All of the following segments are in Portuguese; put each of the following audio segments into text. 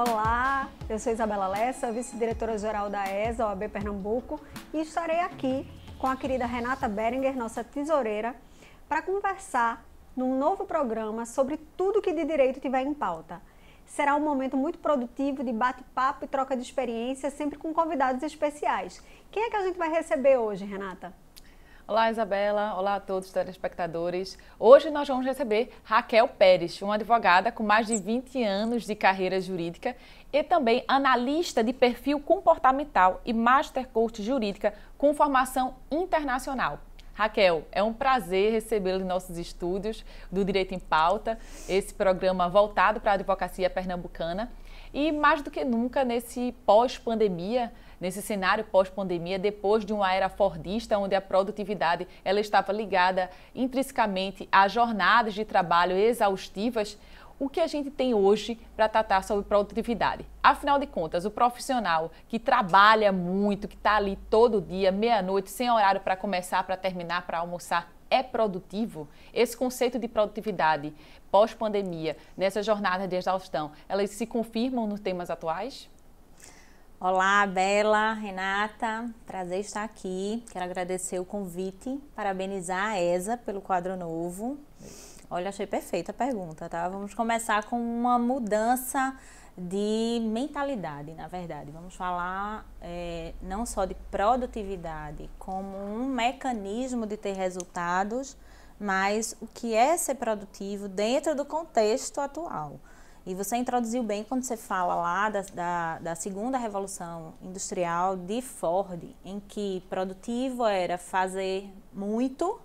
Olá, eu sou Isabela Lessa, vice-diretora-geral da ESA, OAB Pernambuco, e estarei aqui com a querida Renata Berenguer, nossa tesoureira, para conversar num novo programa sobre tudo que de direito tiver em pauta. Será um momento muito produtivo de bate-papo e troca de experiências, sempre com convidados especiais. Quem é que a gente vai receber hoje, Renata? Olá, Isabela. Olá a todos os telespectadores. Hoje nós vamos receber Raquel Pérez, uma advogada com mais de 20 anos de carreira jurídica e também analista de perfil comportamental e Master Coach jurídica com formação internacional. Raquel, é um prazer recebê-la em nossos estúdios do Direito em Pauta, esse programa voltado para a advocacia pernambucana. E mais do que nunca, nesse pós-pandemia, nesse cenário pós-pandemia, depois de uma era fordista, onde a produtividade ela estava ligada intrinsecamente a jornadas de trabalho exaustivas, o que a gente tem hoje para tratar sobre produtividade? Afinal de contas, o profissional que trabalha muito, que está ali todo dia, meia-noite, sem horário para começar, para terminar, para almoçar, é produtivo? Esse conceito de produtividade pós-pandemia, nessa jornada de exaustão, elas se confirmam nos temas atuais? Olá, Bela, Renata, prazer estar aqui. Quero agradecer o convite, parabenizar a ESA pelo quadro novo. Olha, achei perfeita a pergunta, tá? Vamos começar com uma mudança de mentalidade, na verdade. Vamos falar não só de produtividade como um mecanismo de ter resultados, mas o que é ser produtivo dentro do contexto atual. E você introduziu bem quando você fala lá da segunda revolução industrial de Ford, em que produtivo era fazer muito,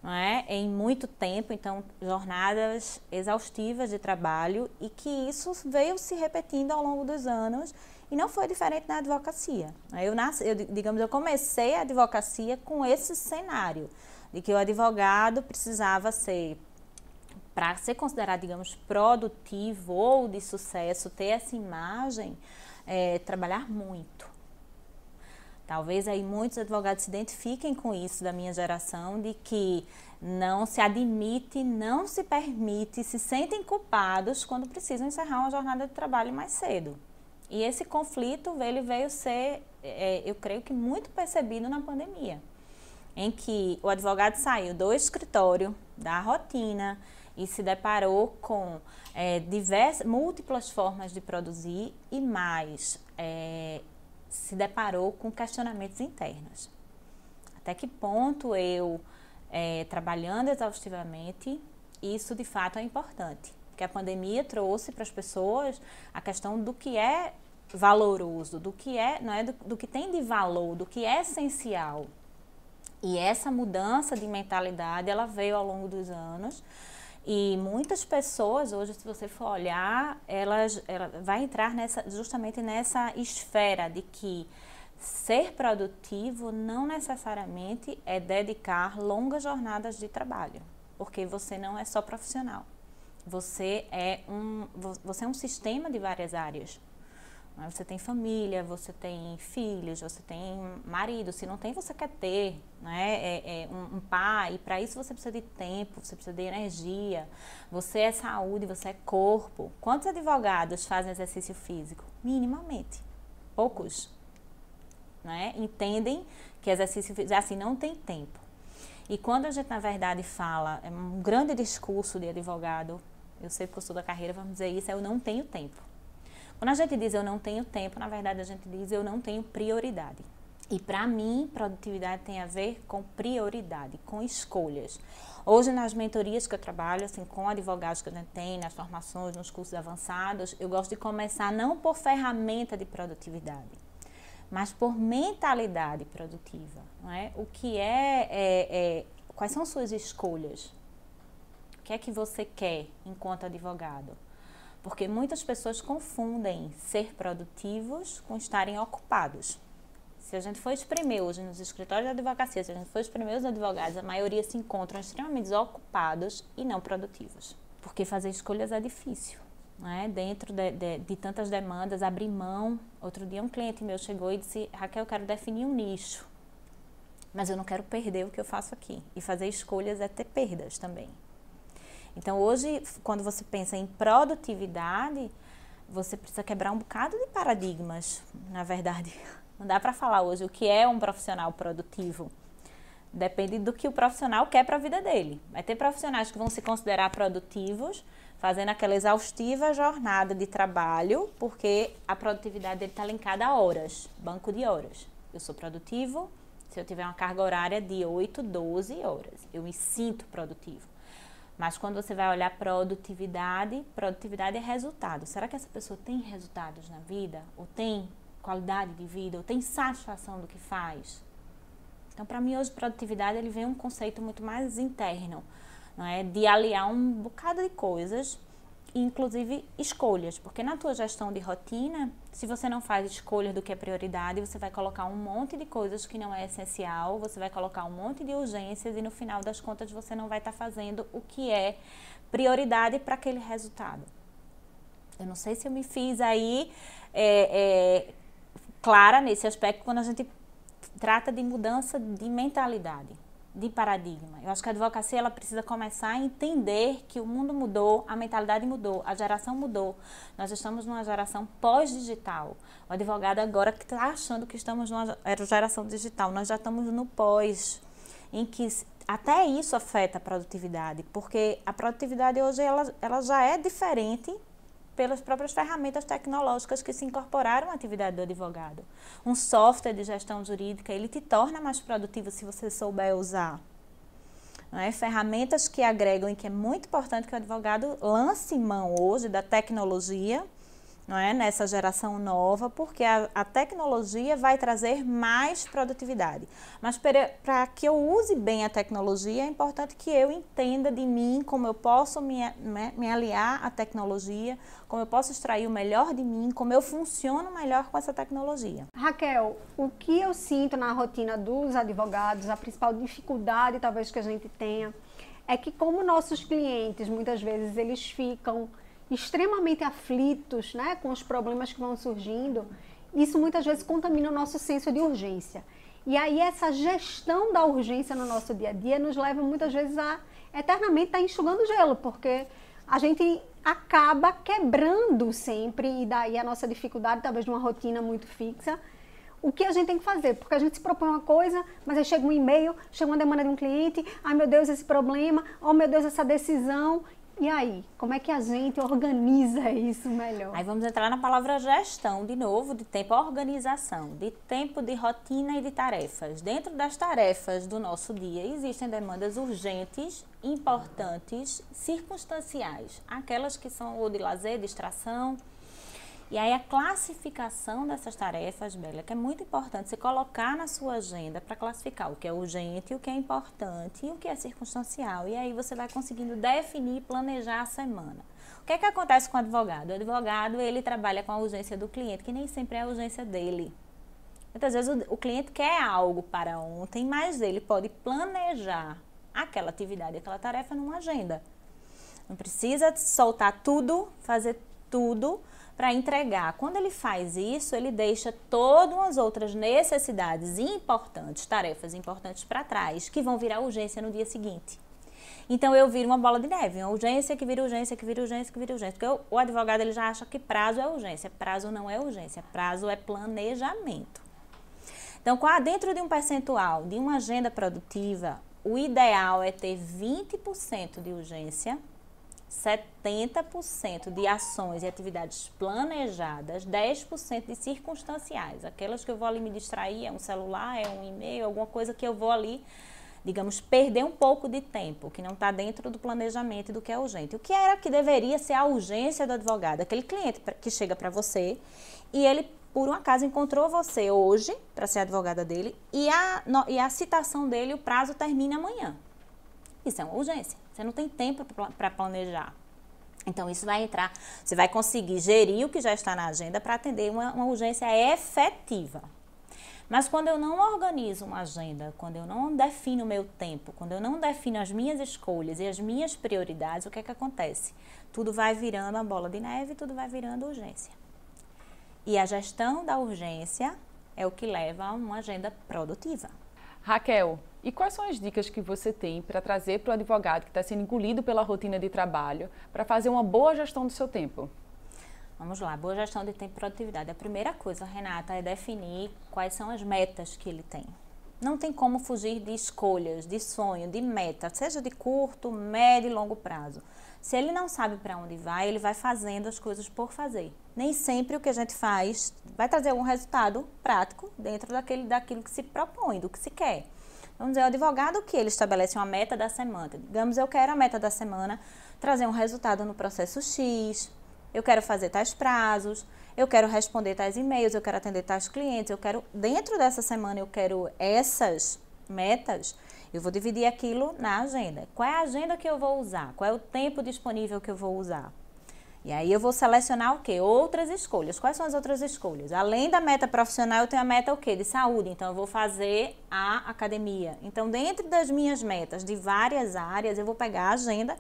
não é? Em muito tempo, então jornadas exaustivas de trabalho, e que isso veio se repetindo ao longo dos anos e não foi diferente na advocacia. Eu comecei a advocacia com esse cenário, de que o advogado precisava ser, para ser considerado, digamos, produtivo ou de sucesso, ter essa imagem, trabalhar muito. Talvez aí muitos advogados se identifiquem com isso da minha geração, de que não se admite, não se permite, se sentem culpados quando precisam encerrar uma jornada de trabalho mais cedo. E esse conflito ele veio ser, eu creio que muito percebido na pandemia, em que o advogado saiu do escritório, da rotina, e se deparou com múltiplas formas de produzir e mais, se deparou com questionamentos internos. Até que ponto eu, trabalhando exaustivamente, isso de fato é importante. Porque a pandemia trouxe para as pessoas a questão do que é valoroso, do que do que tem de valor, do que é essencial. E essa mudança de mentalidade, ela veio ao longo dos anos. E muitas pessoas, hoje, se você for olhar, ela vai entrar justamente nessa esfera de que ser produtivo não necessariamente é dedicar longas jornadas de trabalho, porque você não é só profissional. Você é um sistema de várias áreas. Você tem família, você tem filhos, você tem marido. Se não tem, você quer ter, né? Um pai. E para isso você precisa de tempo, você precisa de energia. Você é saúde, você é corpo. Quantos advogados fazem exercício físico? Minimamente. Poucos. Né? Entendem que exercício físico, assim, não tem tempo. E quando a gente, na verdade, fala, é um grande discurso de advogado, eu sei porque eu sou da carreira, vamos dizer isso, eu não tenho tempo. Quando a gente diz eu não tenho tempo, na verdade a gente diz eu não tenho prioridade. E para mim, produtividade tem a ver com prioridade, com escolhas. Hoje nas mentorias que eu trabalho, assim, com advogados que a gente tem, nas formações, nos cursos avançados, eu gosto de começar não por ferramenta de produtividade, mas por mentalidade produtiva. Não é? O que quais são suas escolhas? O que é que você quer enquanto advogado? Porque muitas pessoas confundem ser produtivos com estarem ocupados. Se a gente for espremer hoje nos escritórios de advocacia, se a gente for espremer os advogados, a maioria se encontram extremamente ocupados e não produtivos. Porque fazer escolhas é difícil, né? Dentro de tantas demandas, abrir mão. Outro dia um cliente meu chegou e disse: Raquel, eu quero definir um nicho, mas eu não quero perder o que eu faço aqui. E fazer escolhas é ter perdas também. Então, hoje, quando você pensa em produtividade, você precisa quebrar um bocado de paradigmas, na verdade. Não dá para falar hoje o que é um profissional produtivo. Depende do que o profissional quer para a vida dele. Vai ter profissionais que vão se considerar produtivos, fazendo aquela exaustiva jornada de trabalho, porque a produtividade dele está linkada a horas, banco de horas. Eu sou produtivo se eu tiver uma carga horária de 8, 12 horas. Eu me sinto produtivo. Mas quando você vai olhar produtividade é resultado. Será que essa pessoa tem resultados na vida? Ou tem qualidade de vida? Ou tem satisfação do que faz? Então, para mim, hoje, produtividade, ele vem um conceito muito mais interno, não é? De aliar um bocado de coisas, inclusive escolhas. Porque na tua gestão de rotina, se você não faz escolhas do que é prioridade, você vai colocar um monte de coisas que não é essencial, você vai colocar um monte de urgências e no final das contas você não vai estar fazendo o que é prioridade para aquele resultado. Eu não sei se eu me fiz aí clara nesse aspecto quando a gente trata de mudança de mentalidade, de paradigma. Eu acho que a advocacia ela precisa começar a entender que o mundo mudou, a mentalidade mudou, a geração mudou. Nós estamos numa geração pós-digital. O advogado agora que está achando que estamos numa geração digital, nós já estamos no pós, em que até isso afeta a produtividade, porque a produtividade hoje ela já é diferente pelas próprias ferramentas tecnológicas que se incorporaram à atividade do advogado. Um software de gestão jurídica, ele te torna mais produtivo se você souber usar. Não é? Ferramentas que agregam e que é muito importante que o advogado lance mão hoje da tecnologia, não é? Nessa geração nova, porque a tecnologia vai trazer mais produtividade. Mas para que eu use bem a tecnologia, é importante que eu entenda de mim como eu posso me aliar à tecnologia, como eu posso extrair o melhor de mim, como eu funciono melhor com essa tecnologia. Raquel, o que eu sinto na rotina dos advogados, a principal dificuldade talvez que a gente tenha, é que como nossos clientes, muitas vezes, eles ficam extremamente aflitos, né, com os problemas que vão surgindo, isso muitas vezes contamina o nosso senso de urgência. E aí essa gestão da urgência no nosso dia a dia nos leva muitas vezes a eternamente estar enxugando gelo, porque a gente acaba quebrando sempre, e daí a nossa dificuldade talvez de uma rotina muito fixa. O que a gente tem que fazer? Porque a gente se propõe uma coisa, mas aí chega um e-mail, chega uma demanda de um cliente, ai meu Deus, esse problema, oh meu Deus, essa decisão. E aí, como é que a gente organiza isso melhor? Aí vamos entrar na palavra gestão, de novo, de tempo, organização, de tempo, de rotina e de tarefas. Dentro das tarefas do nosso dia, existem demandas urgentes, importantes, circunstanciais. Aquelas que são ou de lazer, distração. E aí a classificação dessas tarefas, Bela, que é muito importante você colocar na sua agenda para classificar o que é urgente, o que é importante e o que é circunstancial. E aí você vai conseguindo definir e planejar a semana. O que é que acontece com o advogado? O advogado, ele trabalha com a urgência do cliente, que nem sempre é a urgência dele. Muitas vezes o cliente quer algo para ontem, mas ele pode planejar aquela atividade, aquela tarefa numa agenda. Não precisa soltar tudo, fazer tudo para entregar. Quando ele faz isso, ele deixa todas as outras necessidades importantes, tarefas importantes para trás, que vão virar urgência no dia seguinte. Então, eu viro uma bola de neve, uma urgência que vira urgência, que vira urgência, que vira urgência. Porque o advogado ele já acha que prazo é urgência. Prazo não é urgência, prazo é planejamento. Então, dentro de um percentual de uma agenda produtiva, o ideal é ter 20% de urgência, 70% de ações e atividades planejadas, 10% de circunstanciais, aquelas que eu vou ali me distrair, é um celular, é um e-mail, alguma coisa que eu vou ali, digamos, perder um pouco de tempo, que não está dentro do planejamento e do que é urgente. O que era que deveria ser a urgência do advogado? Aquele cliente que chega para você e ele, por um acaso, encontrou você hoje para ser advogada dele e a citação dele, o prazo termina amanhã. Isso é uma urgência. Você não tem tempo para planejar. Então, isso vai entrar, você vai conseguir gerir o que já está na agenda para atender uma urgência efetiva. Mas quando eu não organizo uma agenda, quando eu não defino o meu tempo, quando eu não defino as minhas escolhas e as minhas prioridades, o que é que acontece? Tudo vai virando uma bola de neve, tudo vai virando urgência. E a gestão da urgência é o que leva a uma agenda produtiva. Raquel, e quais são as dicas que você tem para trazer para o advogado que está sendo engolido pela rotina de trabalho para fazer uma boa gestão do seu tempo? Vamos lá, boa gestão de tempo e produtividade. A primeira coisa, Renata, é definir quais são as metas que ele tem. Não tem como fugir de escolhas, de sonho, de meta, seja de curto, médio e longo prazo. Se ele não sabe para onde vai, ele vai fazendo as coisas por fazer. Nem sempre o que a gente faz vai trazer um resultado prático dentro daquilo que se propõe, do que se quer. Vamos dizer, o advogado que ele estabelece uma meta da semana. Digamos, eu quero a meta da semana trazer um resultado no processo X, eu quero fazer tais prazos, eu quero responder tais e-mails, eu quero atender tais clientes, eu quero, dentro dessa semana, eu quero essas metas, eu vou dividir aquilo na agenda. Qual é a agenda que eu vou usar? Qual é o tempo disponível que eu vou usar? E aí eu vou selecionar o quê? Outras escolhas. Quais são as outras escolhas? Além da meta profissional, eu tenho a meta o quê? De saúde. Então, eu vou fazer a academia. Então, dentro das minhas metas de várias áreas, eu vou pegar a agenda,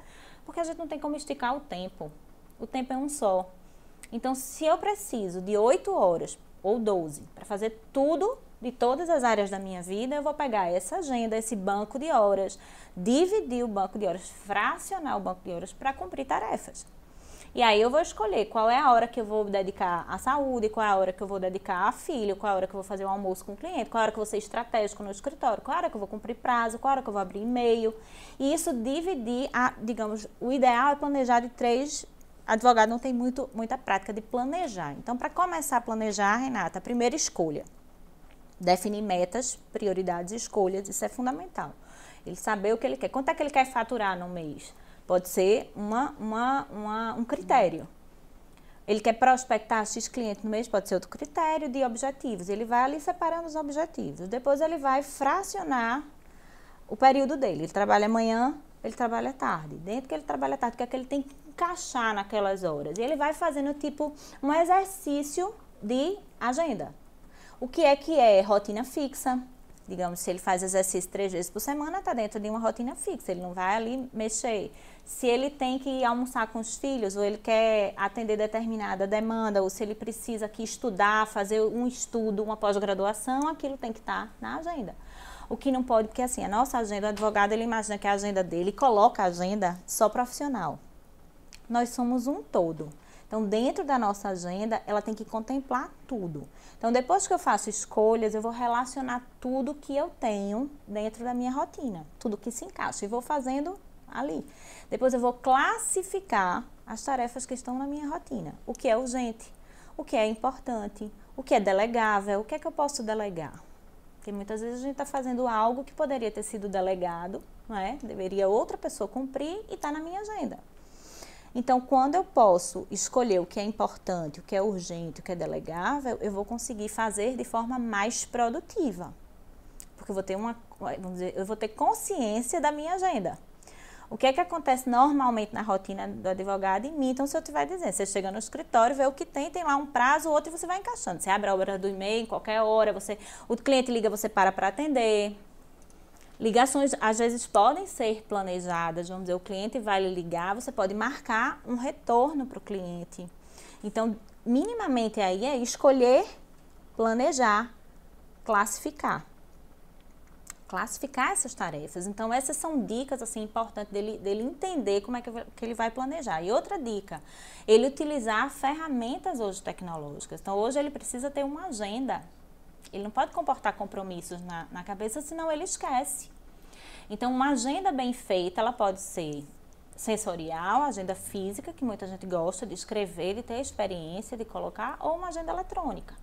porque a gente não tem como esticar o tempo. O tempo é um só. Então, se eu preciso de 8 horas ou 12 para fazer tudo de todas as áreas da minha vida, eu vou pegar essa agenda, esse banco de horas, dividir o banco de horas, fracionar o banco de horas para cumprir tarefas. E aí eu vou escolher qual é a hora que eu vou dedicar à saúde, qual é a hora que eu vou dedicar a filho, qual é a hora que eu vou fazer um almoço com o cliente, qual é a hora que eu vou ser estratégico no escritório, qual é a hora que eu vou cumprir prazo, qual é a hora que eu vou abrir e-mail. E isso dividir, digamos, o ideal é planejar de 3. Advogado não tem muita prática de planejar. Então, para começar a planejar, Renata, a primeira escolha. Definir metas, prioridades e escolhas, isso é fundamental. Ele saber o que ele quer. Quanto é que ele quer faturar no mês? Pode ser um critério. Ele quer prospectar X cliente no mês, pode ser outro critério de objetivos. Ele vai ali separando os objetivos. Depois ele vai fracionar o período dele. Ele trabalha amanhã, ele trabalha tarde. Dentro que ele trabalha tarde, o que é que ele tem que encaixar naquelas horas? E ele vai fazendo tipo um exercício de agenda. O que é rotina fixa? Digamos, se ele faz exercício 3 vezes por semana, está dentro de uma rotina fixa, ele não vai ali mexer. Se ele tem que almoçar com os filhos, ou ele quer atender determinada demanda, ou se ele precisa aqui estudar, fazer um estudo, uma pós-graduação, aquilo tem que estar na agenda. O que não pode, porque assim, a nossa agenda, o advogado, ele imagina que a agenda dele coloca a agenda só profissional. Nós somos um todo. Então, dentro da nossa agenda, ela tem que contemplar tudo. Então, depois que eu faço escolhas, eu vou relacionar tudo que eu tenho dentro da minha rotina. Tudo que se encaixa. E vou fazendo ali. Depois eu vou classificar as tarefas que estão na minha rotina. O que é urgente, o que é importante, o que é delegável, o que é que eu posso delegar. Porque muitas vezes a gente está fazendo algo que poderia ter sido delegado, não é? Deveria outra pessoa cumprir e está na minha agenda. Então, quando eu posso escolher o que é importante, o que é urgente, o que é delegável, eu vou conseguir fazer de forma mais produtiva. Porque eu vou ter eu vou ter consciência da minha agenda. O que é que acontece normalmente na rotina do advogado em mim? Então, se eu estiver dizendo, você chega no escritório, vê o que tem lá um prazo, outro, e você vai encaixando. Você abre a hora do e-mail, em qualquer hora, o cliente liga, você para atender. Ligações, às vezes, podem ser planejadas. Vamos dizer, o cliente vai lhe ligar, você pode marcar um retorno para o cliente. Então, minimamente aí é escolher, planejar, classificar. Classificar essas tarefas. Então, essas são dicas assim, importantes dele entender como é que ele vai planejar. E outra dica, ele utilizar ferramentas hoje tecnológicas. Então, hoje ele precisa ter uma agenda. Ele não pode comportar compromissos na cabeça, senão ele esquece. Então, uma agenda bem feita, ela pode ser sensorial, agenda física, que muita gente gosta de escrever, de ter a experiência de colocar, ou uma agenda eletrônica.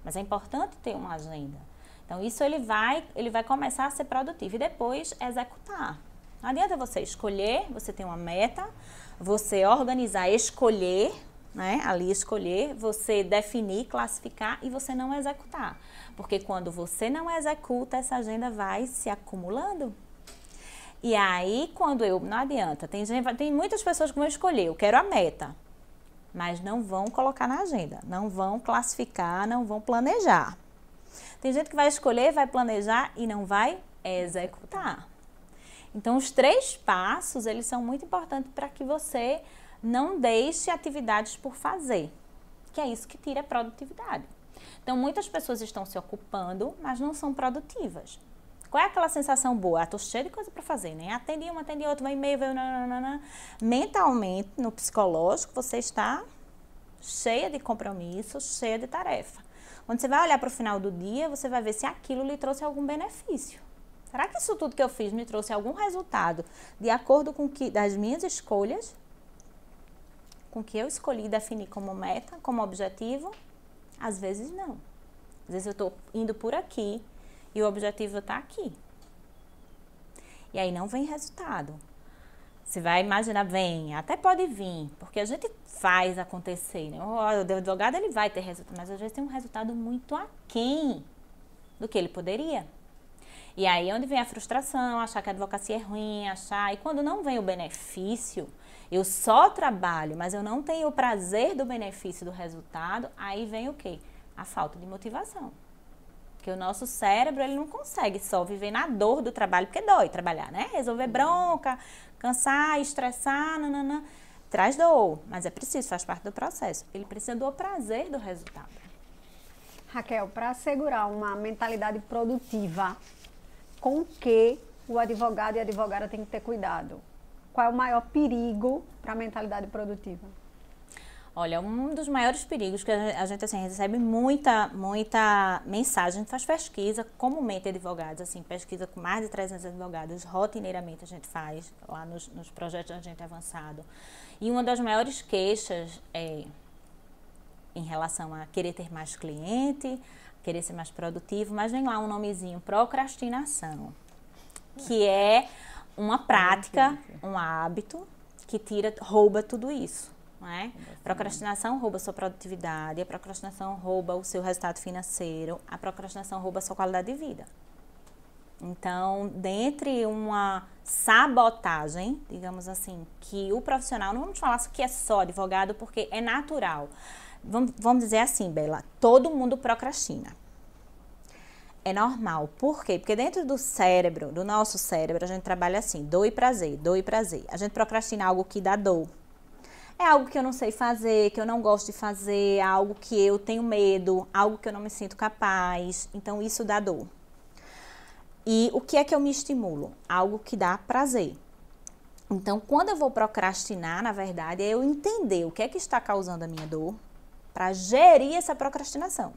Mas é importante ter uma agenda. Então, isso ele vai começar a ser produtivo e depois executar. Não adianta você escolher, você tem uma meta, você organizar, escolher, né? Ali escolher, você definir, classificar e você não executar. Porque quando você não executa, essa agenda vai se acumulando. E aí, não adianta, tem muitas pessoas que vão escolher, eu quero a meta, mas não vão colocar na agenda, não vão classificar, não vão planejar. Tem gente que vai escolher, vai planejar e não vai executar. Então, os 3 passos, eles são muito importantes para que você não deixe atividades por fazer, que é isso que tira a produtividade. Então, muitas pessoas estão se ocupando, mas não são produtivas. Qual é aquela sensação boa? Estou cheia de coisa para fazer, né? Atendi uma, atendi outra, vai e-mail, vai... Mentalmente, no psicológico, você está cheia de compromisso, cheia de tarefa. Quando você vai olhar para o final do dia, você vai ver se aquilo lhe trouxe algum benefício. Será que isso tudo que eu fiz me trouxe algum resultado de acordo com das minhas escolhas? Com o que eu escolhi definir como meta, como objetivo? Às vezes não. Às vezes eu estou indo por aqui e o objetivo está aqui. E aí não vem resultado. Você vai imaginar, vem, até pode vir, porque a gente faz acontecer, né? O advogado ele vai ter resultado, mas às vezes tem um resultado muito aquém do que ele poderia. E aí é onde vem a frustração, achar que a advocacia é ruim, e quando não vem o benefício, eu só trabalho, mas eu não tenho o prazer do benefício do resultado, aí vem o quê? A falta de motivação. Porque o nosso cérebro, ele não consegue só viver na dor do trabalho, porque dói trabalhar, né? Resolver bronca, cansar, estressar, nananã, traz dor, mas é preciso, faz parte do processo. Ele precisa do prazer do resultado. Raquel, para assegurar uma mentalidade produtiva, com que o advogado e a advogada têm que ter cuidado? Qual é o maior perigo para a mentalidade produtiva? Olha, um dos maiores perigos que a gente assim, recebe muita mensagem, a gente faz pesquisa, comumente advogados, assim, pesquisa com mais de 300 advogados, rotineiramente a gente faz, lá nos projetos da gente avançado. E uma das maiores queixas é em relação a querer ter mais cliente, querer ser mais produtivo, mas vem lá um nomezinho, procrastinação, que é uma prática, um hábito que rouba tudo isso. Não é? Procrastinação rouba a sua produtividade, a procrastinação rouba o seu resultado financeiro, a procrastinação rouba a sua qualidade de vida. Então, dentre uma sabotagem, digamos assim, que o profissional, não vamos falar que é só advogado, porque é natural. Vamos dizer assim, Bela, todo mundo procrastina. É normal. Por quê? Porque dentro do cérebro, do nosso cérebro, a gente trabalha assim, dor e prazer, dor e prazer. A gente procrastina algo que dá dor. É algo que eu não sei fazer, que eu não gosto de fazer, algo que eu tenho medo, algo que eu não me sinto capaz. Então, isso dá dor. E o que é que eu me estimulo? Algo que dá prazer. Então, quando eu vou procrastinar, na verdade, é eu entender o que é que está causando a minha dor para gerir essa procrastinação.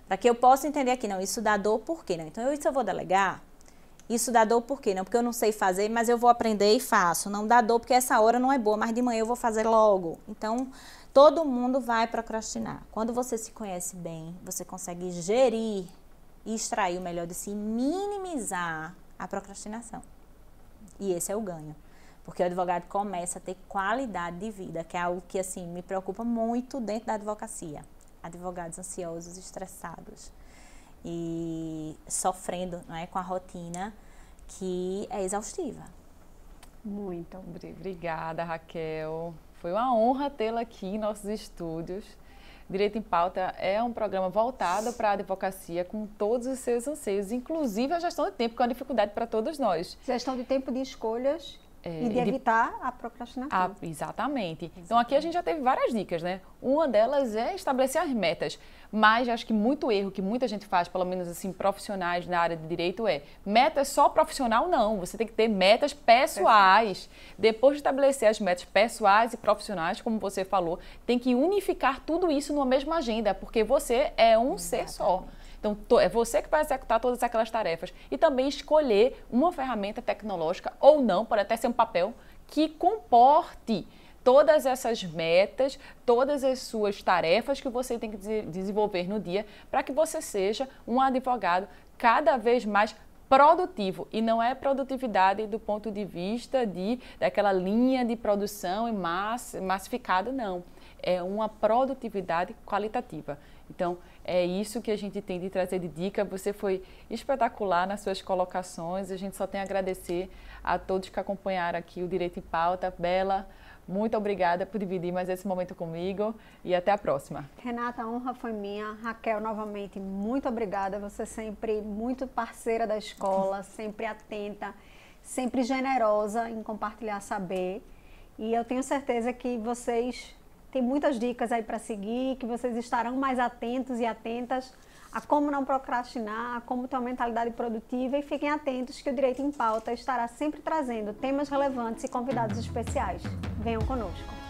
Para que eu possa entender aqui, não, isso dá dor por quê? Não? Então, isso eu vou delegar. Isso dá dor por quê? Não porque eu não sei fazer, mas eu vou aprender e faço. Não dá dor porque essa hora não é boa, mas de manhã eu vou fazer logo. Então, todo mundo vai procrastinar. Quando você se conhece bem, você consegue gerir e extrair o melhor de si, minimizar a procrastinação. E esse é o ganho. Porque o advogado começa a ter qualidade de vida, que é algo que assim, me preocupa muito dentro da advocacia. Advogados ansiosos, estressados e sofrendo, não é, com a rotina que é exaustiva. Muito obrigada, Raquel. Foi uma honra tê-la aqui em nossos estúdios. Direito em Pauta é um programa voltado para a advocacia com todos os seus anseios, inclusive a gestão de tempo, que é uma dificuldade para todos nós. Gestão de tempo de escolhas e de evitar a procrastinação. Exatamente. Então aqui a gente já teve várias dicas, né? Uma delas é estabelecer as metas, mas acho que muito erro que muita gente faz, pelo menos assim, profissionais na área de direito metas só profissional não, você tem que ter metas pessoais. Depois de estabelecer as metas pessoais e profissionais, como você falou, tem que unificar tudo isso numa mesma agenda, porque você é um ser só. Então, é você que vai executar todas aquelas tarefas e também escolher uma ferramenta tecnológica ou não, pode até ser um papel, que comporte todas essas metas, todas as suas tarefas que você tem que desenvolver no dia para que você seja um advogado cada vez mais produtivo. E não é produtividade do ponto de vista daquela linha de produção e massificada, não. É uma produtividade qualitativa. Então, é isso que a gente tem de trazer de dica. Você foi espetacular nas suas colocações. A gente só tem a agradecer a todos que acompanharam aqui o Direito em Pauta. Bela, muito obrigada por dividir mais esse momento comigo e até a próxima. Renata, a honra foi minha. Raquel, novamente, muito obrigada. Você sempre muito parceira da escola, sempre atenta, sempre generosa em compartilhar saber. E eu tenho certeza que vocês têm muitas dicas aí para seguir, que vocês estarão mais atentos e atentas a como não procrastinar, a como ter uma mentalidade produtiva, e fiquem atentos que o Direito em Pauta estará sempre trazendo temas relevantes e convidados especiais. Venham conosco.